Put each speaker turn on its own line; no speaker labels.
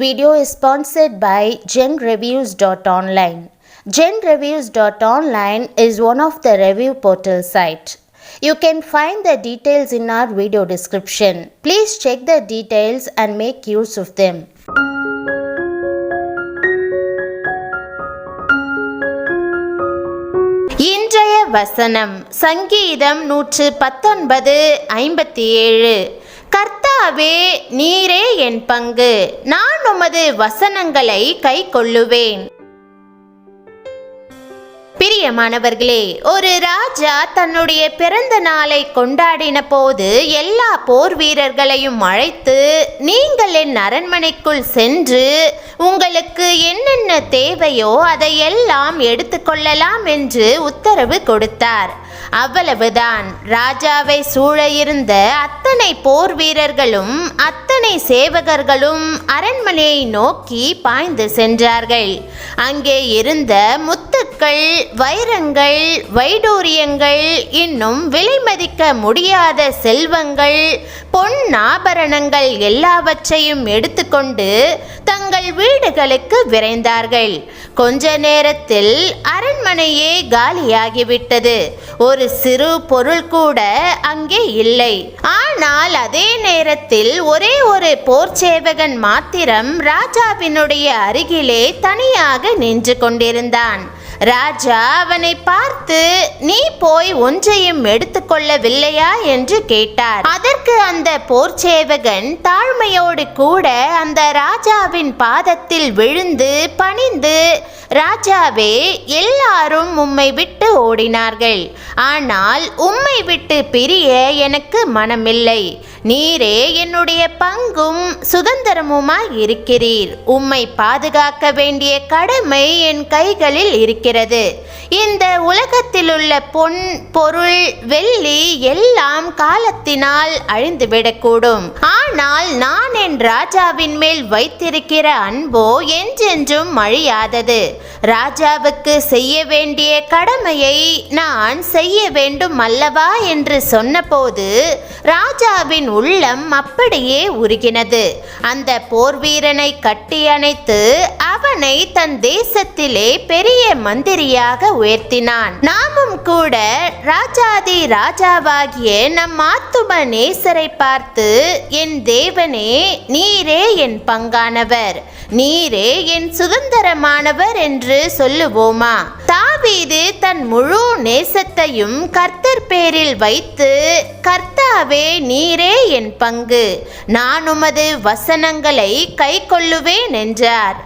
video is sponsored by GenReviews.online. GenReviews.online is one of the review portal site. You can find the details in our video description. Please check the details and make use of them. இன்றைய வசனம் சங்கீதம் 119:57. கர்த்தாவே, நீரே என் பங்கு, நான் உமது வசனங்களை கைக்கொள்ளுவேன். பிரியமானவர்களே, ஒரு ராஜா தன்னுடைய பிறந்த நாளை கொண்டாடின போது எல்லா போர் வீரர்களையும் அழைத்து, நீங்கள் என் அரண்மனைக்குள் சென்று உங்களுக்கு என்னென்ன தேவையோ அதையெல்லாம் எடுத்துக்கொள்ளலாம் என்று உத்தரவு கொடுத்தார். அவ்வளவுதான். ராஜாவை சூழ இருந்த அத்தனை போர் வீரர்களும் அத்தனை சேவகர்களும் அரண்மனையை நோக்கி பாய்ந்து சென்றார்கள். அங்கே இருந்த முத்துக்கள், வைரங்கள், வைடூரியங்கள், இன்னும் விலைமதிக்க முடியாத செல்வங்கள், பொன்னாபரணங்கள் எல்லாவற்றையும் எடுத்துக்கொண்டு தங்கள் வீடுகளுக்கு விரைந்தார்கள். கொஞ்ச நேரத்தில் அரண்மனையே காலியாகிவிட்டது. ஒரு சிறு பொருள் கூட அங்கே இல்லை. ஆனால் அதே நேரத்தில் ஒரே ஒரு போர்ச்சேவகன் மாத்திரம் ராஜாவினுடைய அருகிலே தனியாக நின்று கொண்டிருந்தான். ராஜா அவனை பார்த்து, நீ போய் ஒன்றையும் எடுத்துக்கொள்ளவில்லையா என்று கேட்டார். அதற்கு அந்த போர்ச்சேவகன் தாழ்மையோடு கூட அந்த ராஜாவின் பாதத்தில் விழுந்து பணிந்து, ராஜாவே, எல்லாரும் உம்மை விட்டு ஓடினார்கள், ஆனால் உம்மை விட்டு பிரிய எனக்கு மனமில்லை. நீரே என்னுடைய பங்கும் சுதந்திரமுமாய் இருக்கிறீர். உம்மை பாதுகாக்க வேண்டிய கடமை என் கைகளில் இருக்கிறது. இந்த உலகத்திலுள்ள பொன், பொருள், வெள்ளி எல்லாம் காலத்தினால் அழிந்துவிடக்கூடும். ஆனால் நான் என் ராஜாவின் மேல் வைத்திருக்கிற அன்போ என்றென்றும் அழியாதது. ராஜாவுக்கு செய்ய வேண்டிய கடமையை நான் செய்ய வேண்டும் அல்லவா என்று சொன்னபோது ராஜாவின் உள்ளம் அப்படியே உருகினது. அந்த போர் வீரனை கட்டி அணைத்து அவனை தன் தேசத்திலே பெரிய மந்திரியாக உயர்த்தினான். நாமும் கூட ராஜாதி ராஜாவாகிய நம் ஆத்தும நேசரை பார்த்து, என் தேவனே, நீரே என் பங்கானவர், நீரே என் சுதந்திரமானவர் என்று சொல்லுவோமா? தாவீது தன் முழு நேசத்தையும் கர்த்தர் பேரில் வைத்து, கர்த்தாவே, நீரே என் பங்கு, நான் உமது வசனங்களை கைக்கொள்ளுவேன் என்றார்.